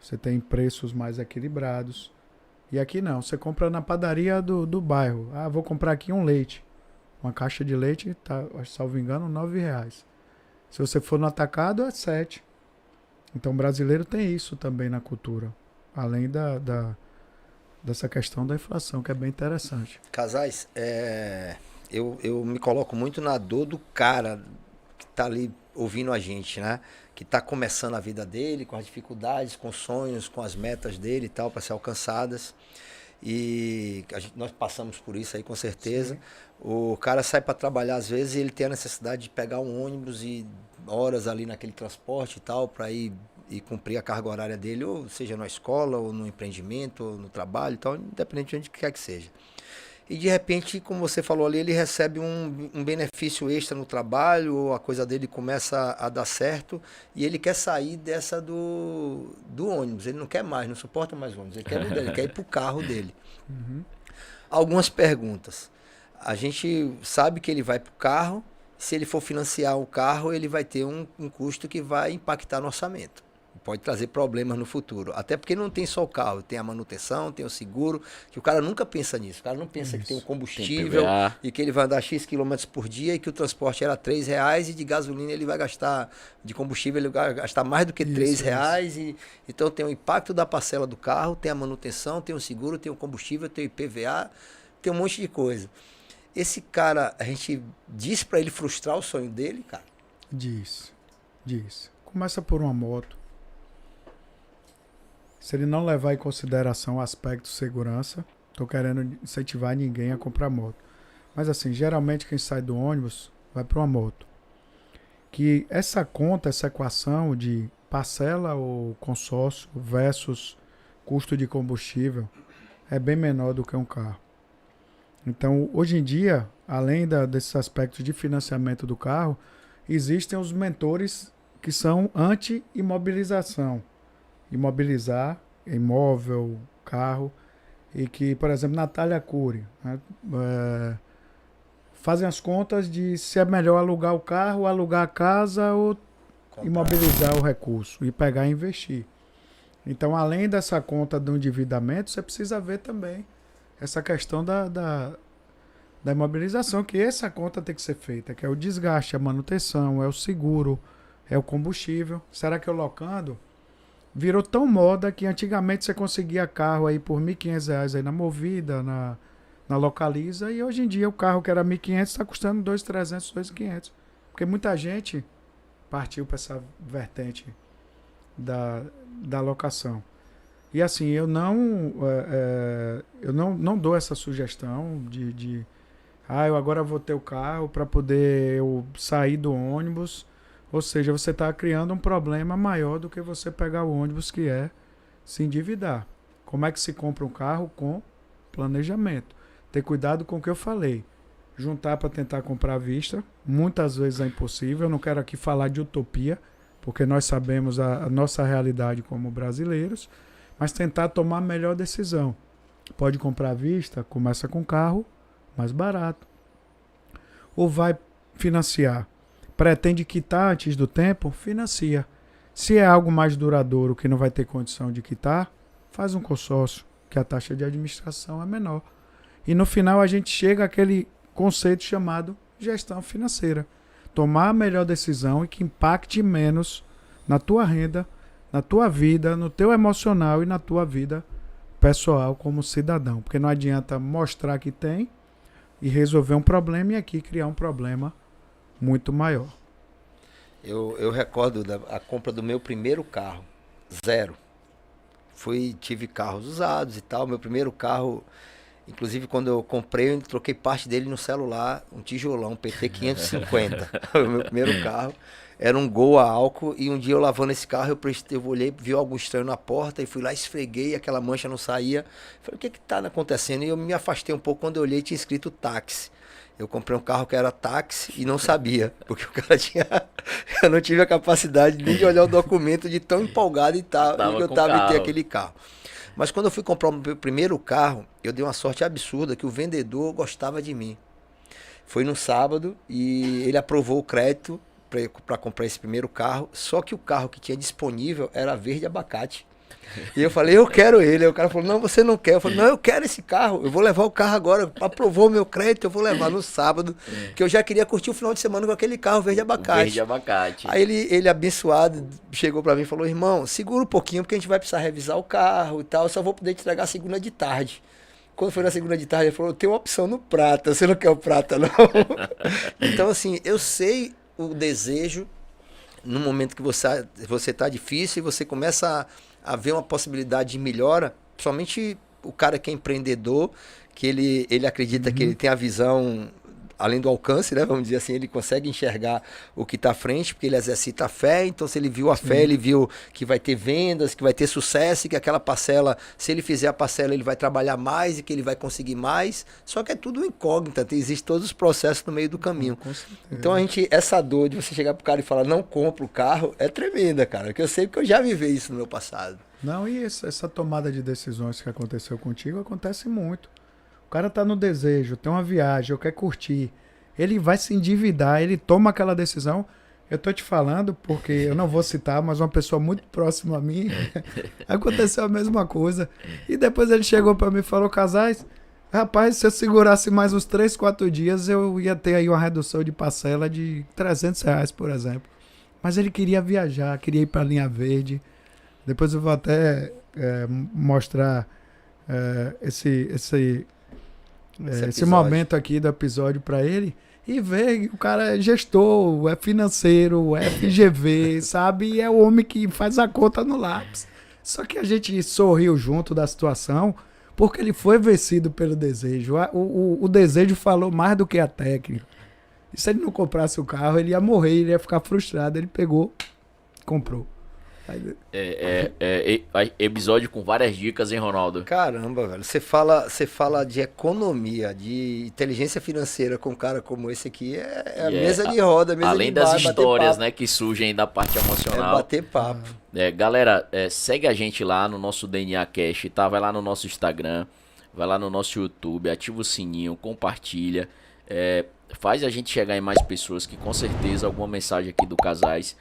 você tem preços mais equilibrados. E aqui não, você compra na padaria do bairro. Ah, vou comprar aqui um leite. Uma caixa de leite, tá, salvo engano, R$9. Se você for no atacado, é 7. Então o brasileiro tem isso também na cultura, além dessa questão da inflação, que é bem interessante. Casais, eu me coloco muito na dor do cara que tá ali ouvindo a gente, né? Que tá começando a vida dele, com as dificuldades, com os sonhos, com as metas dele e tal, para ser alcançadas. e nós passamos por isso aí com certeza. Sim. O cara sai para trabalhar às vezes e ele tem a necessidade de pegar um ônibus e horas ali naquele transporte e tal, para ir e cumprir a carga horária dele, ou seja, na escola, ou no empreendimento, ou no trabalho e tal, independente de onde quer que seja. E de repente, como você falou ali, ele recebe um benefício extra no trabalho, ou a coisa dele começa a dar certo, e ele quer sair dessa do ônibus. Ele não quer mais, não suporta mais ônibus, ele quer mudar, ele quer ir pro carro dele. Uhum. Algumas perguntas. A gente sabe que ele vai pro carro, se ele for financiar o carro, ele vai ter um custo que vai impactar no orçamento. Pode trazer problemas no futuro. Até porque não tem só o carro, tem a manutenção, tem o seguro, que o cara nunca pensa nisso. O cara não pensa que tem um combustível e que ele vai andar X quilômetros por dia e que o transporte era R$3 e de gasolina ele vai gastar, de combustível ele vai gastar mais do que R$3. Então tem o impacto da parcela do carro, tem a manutenção, tem o seguro, tem o combustível, tem o IPVA, tem um monte de coisa. Esse cara, a gente diz para ele frustrar o sonho dele, cara? Diz. Começa por uma moto. Se ele não levar em consideração o aspecto segurança, estou querendo incentivar ninguém a comprar moto. Mas assim, geralmente quem sai do ônibus vai para uma moto. Que essa conta, essa equação de parcela ou consórcio versus custo de combustível é bem menor do que um carro. Então, hoje em dia, além desses aspectos de financiamento do carro, existem os mentores que são anti-imobilização. Imobilizar imóvel, carro, e que, por exemplo, Natália Cury, né, fazem as contas de se é melhor alugar o carro, alugar a casa ou imobilizar o recurso e pegar e investir. Então, além dessa conta do endividamento, você precisa ver também essa questão da imobilização, que essa conta tem que ser feita, que é o desgaste, a manutenção, é o seguro, é o combustível. Será que eu locando? Virou tão moda que antigamente você conseguia carro aí por R$1.500 aí na Movida, na Localiza, e hoje em dia o carro que era R$1.500 está custando R$2.300, R$2.500. Porque muita gente partiu para essa vertente da locação. E assim, eu não dou essa sugestão de eu agora vou ter o carro para poder eu sair do ônibus. Ou seja, você está criando um problema maior do que você pegar o ônibus, que é se endividar. Como é que se compra um carro? Com planejamento. Ter cuidado com o que eu falei. Juntar para tentar comprar à vista. Muitas vezes é impossível. Eu não quero aqui falar de utopia, porque nós sabemos a nossa realidade como brasileiros. Mas tentar tomar a melhor decisão. Pode comprar à vista? Começa com carro mais barato. Ou vai financiar? Pretende quitar antes do tempo? Financia. Se é algo mais duradouro que não vai ter condição de quitar, faz um consórcio, que a taxa de administração é menor. E no final a gente chega àquele conceito chamado gestão financeira. Tomar a melhor decisão e que impacte menos na tua renda, na tua vida, no teu emocional e na tua vida pessoal como cidadão. Porque não adianta mostrar que tem e resolver um problema e aqui criar um problema muito maior. Eu recordo a compra do meu primeiro carro, 0. Tive carros usados e tal. Meu primeiro carro, inclusive quando eu comprei, eu troquei parte dele no celular, um tijolão, PT 550. O meu primeiro carro era um Gol a álcool e um dia eu lavando esse carro, eu olhei, vi algo estranho na porta e fui lá, esfreguei, aquela mancha não saía. Falei, o que está acontecendo? E eu me afastei um pouco quando eu olhei, tinha escrito táxi. Eu comprei um carro que era táxi e não sabia, porque o cara tinha... Eu não tive a capacidade nem de olhar o documento de tão empolgado e tal, que eu estava em ter aquele carro. Mas quando eu fui comprar o meu primeiro carro, eu dei uma sorte absurda que o vendedor gostava de mim. Foi no sábado e ele aprovou o crédito para comprar esse primeiro carro, só que o carro que tinha disponível era verde abacate. E eu falei, eu quero ele. Aí o cara falou, não, você não quer. Eu falei, não, eu quero esse carro. Eu vou levar o carro agora. Aprovou o meu crédito, eu vou levar no sábado. Que eu já queria curtir o final de semana com aquele carro verde abacate. Verde abacate. Aí ele abençoado, chegou pra mim e falou, irmão, segura um pouquinho, porque a gente vai precisar revisar o carro e tal. Eu só vou poder te entregar a segunda de tarde. Quando foi na segunda de tarde, ele falou, tem uma opção no prata. Você não quer o prata, não? Então, assim, eu sei o desejo no momento que você tá difícil e você começa a ver uma possibilidade de melhora, somente o cara que é empreendedor, que ele acredita que ele tem a visão além do alcance, né? Vamos dizer assim, ele consegue enxergar o que está à frente, porque ele exercita a fé. Então, se ele viu a fé, ele viu que vai ter vendas, que vai ter sucesso, e que aquela parcela, se ele fizer a parcela, ele vai trabalhar mais e que ele vai conseguir mais. Só que é tudo incógnita, existem todos os processos no meio do caminho. Então, essa dor de você chegar pro cara e falar, não compra o carro, é tremenda, cara. Porque eu sei que eu já vivi isso no meu passado. Não, e essa tomada de decisões que aconteceu contigo acontece muito. O cara tá no desejo, tem uma viagem, eu quero curtir. Ele vai se endividar, ele toma aquela decisão. Eu tô te falando porque eu não vou citar, mas uma pessoa muito próxima a mim aconteceu a mesma coisa. E depois ele chegou para mim e falou, Casais, rapaz, se eu segurasse mais uns 3, 4 dias, eu ia ter aí uma redução de parcela de R$300, por exemplo. Mas ele queria viajar, queria ir para a Linha Verde. Depois eu vou até mostrar esse momento aqui do episódio para ele e ver que o cara é gestor, é financeiro, é FGV, sabe? E é o homem que faz a conta no lápis. Só que a gente sorriu junto da situação porque ele foi vencido pelo desejo. O desejo falou mais do que a técnica. E se ele não comprasse o carro, ele ia morrer, ele ia ficar frustrado. Ele pegou, comprou. Episódio com várias dicas, hein, Ronaldo? Caramba, velho. Você fala de economia, de inteligência financeira com um cara como esse aqui, é a mesa de roda, mesa além de das bar, histórias, né, que surgem da parte emocional. É bater papo. Galera, segue a gente lá no nosso DNA Cash, tá? Vai lá no nosso Instagram, vai lá no nosso YouTube, ativa o sininho, compartilha. Faz a gente chegar em mais pessoas, que com certeza alguma mensagem aqui do Casais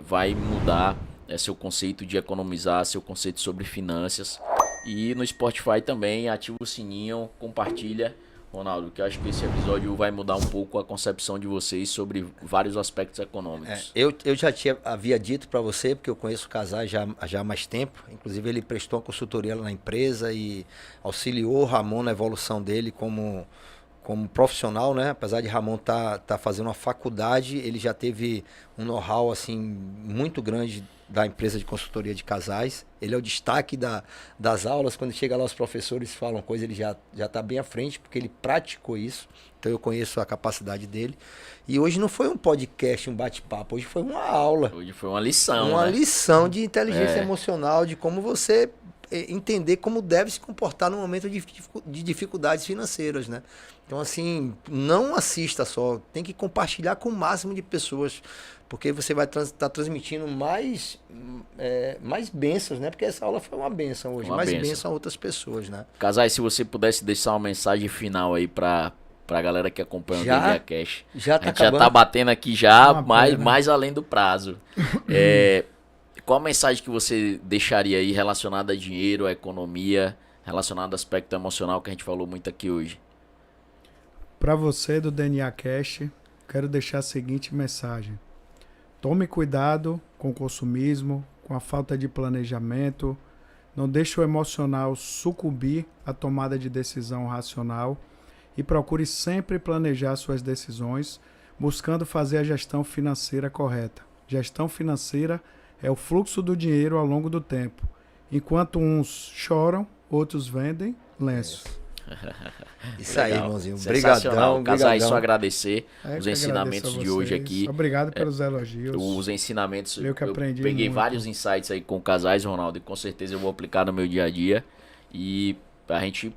vai mudar seu conceito de economizar, seu conceito sobre finanças. E no Spotify também, ativa o sininho, compartilha, Ronaldo, que eu acho que esse episódio vai mudar um pouco a concepção de vocês sobre vários aspectos econômicos. Eu já havia dito para você, porque eu conheço o Casais já há mais tempo, inclusive ele prestou uma consultoria lá na empresa e auxiliou o Ramon na evolução dele como profissional, né? Apesar de Ramon tá fazendo uma faculdade, ele já teve um know-how assim muito grande da empresa de consultoria de casais. Ele é o destaque das aulas. Quando chega lá os professores falam coisa, ele já está bem à frente, porque ele praticou isso. Então eu conheço a capacidade dele. E hoje não foi um podcast, um bate-papo, hoje foi uma aula. Hoje foi uma lição, Uma né? lição de inteligência emocional, de como você entender como deve se comportar no momento de dificuldades financeiras, né? Então, assim, não assista só, tem que compartilhar com o máximo de pessoas, porque você vai estar transmitindo mais bênçãos, né? Porque essa aula foi uma bênção hoje, mais bênção a outras pessoas, né? Casais, se você pudesse deixar uma mensagem final aí pra galera que acompanha o DNA Cash. Já tá a gente já tá batendo aqui mais além do prazo. Qual a mensagem que você deixaria aí relacionada a dinheiro, a economia, relacionada ao aspecto emocional que a gente falou muito aqui hoje? Para você do DNA Cash, quero deixar a seguinte mensagem. Tome cuidado com o consumismo, com a falta de planejamento. Não deixe o emocional sucumbir à tomada de decisão racional e procure sempre planejar suas decisões, buscando fazer a gestão financeira correta. Gestão financeira é o fluxo do dinheiro ao longo do tempo. Enquanto uns choram, outros vendem lenços. Isso aí, irmãozinho. Obrigadão. Casais, só agradecer É os ensinamentos de hoje aqui. Obrigado pelos elogios. Os ensinamentos, eu que aprendi peguei muito. vários insights aí com o Casais, Ronaldo, e com certeza eu vou aplicar no meu dia a dia. E a gente,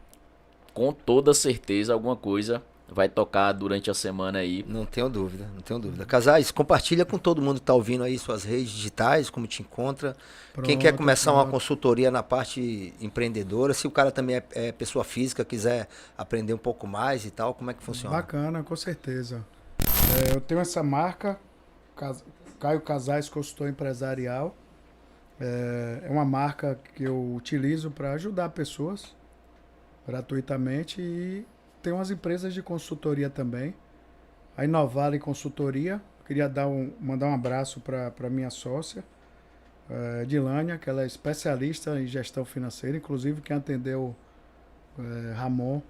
com toda certeza, alguma coisa vai tocar durante a semana aí. Não tenho dúvida, não tenho dúvida. Casais, compartilha com todo mundo que tá ouvindo aí suas redes digitais, como te encontra. Quem quer começar uma consultoria na parte empreendedora, se o cara também é pessoa física, quiser aprender um pouco mais e tal, como é que funciona? Bacana, com certeza. Eu tenho essa marca, Caio Casais Consultor Empresarial. É uma marca que eu utilizo para ajudar pessoas gratuitamente e tem umas empresas de consultoria também. A Inovale Consultoria, queria mandar um abraço para minha sócia, Edilânia, que ela é especialista em gestão financeira, inclusive quem atendeu Ramon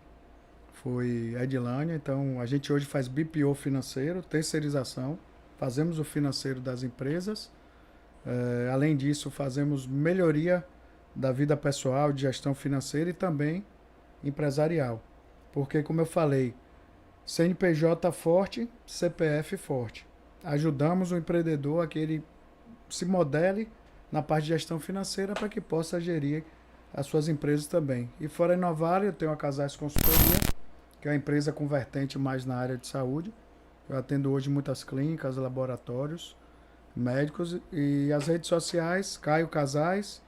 foi Edilânia. Então a gente hoje faz BPO financeiro, terceirização, fazemos o financeiro das empresas. Além disso, fazemos melhoria da vida pessoal, de gestão financeira e também empresarial. Porque, como eu falei, CNPJ forte, CPF forte. Ajudamos o empreendedor a que ele se modele na parte de gestão financeira para que possa gerir as suas empresas também. E fora a Inovale, eu tenho a Casais Consultoria, que é uma empresa com vertente mais na área de saúde. Eu atendo hoje muitas clínicas, laboratórios, médicos e as redes sociais, Caio Casais,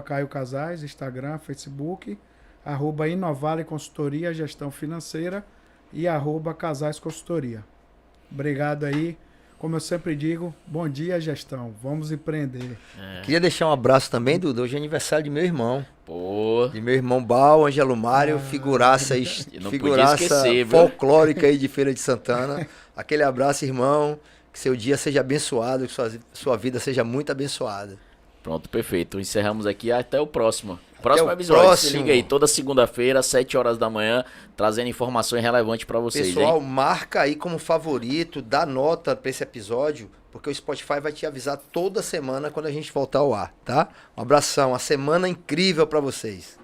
@Caio Casais, Instagram, Facebook, @Inovale Consultoria, Gestão Financeira e @Casais Consultoria. Obrigado aí. Como eu sempre digo, bom dia, gestão. Vamos empreender. Queria deixar um abraço também, Dudu. Hoje é aniversário de meu irmão. Pô. De meu irmão Bal, Ângelo Mário, figuraça, não figuraça podia esquecer, viu? folclórica aí de Feira de Santana. Aquele abraço, irmão. Que seu dia seja abençoado, que sua vida seja muito abençoada. Pronto, perfeito. Encerramos aqui. Até o próximo. Próximo o episódio. próximo. Se liga aí, toda segunda-feira, às 7 horas da manhã, trazendo informações relevantes pra vocês, Pessoal, hein? marca aí como favorito, dá nota pra esse episódio, porque o Spotify vai te avisar toda semana quando a gente voltar ao ar, tá? Um abração, uma semana incrível pra vocês.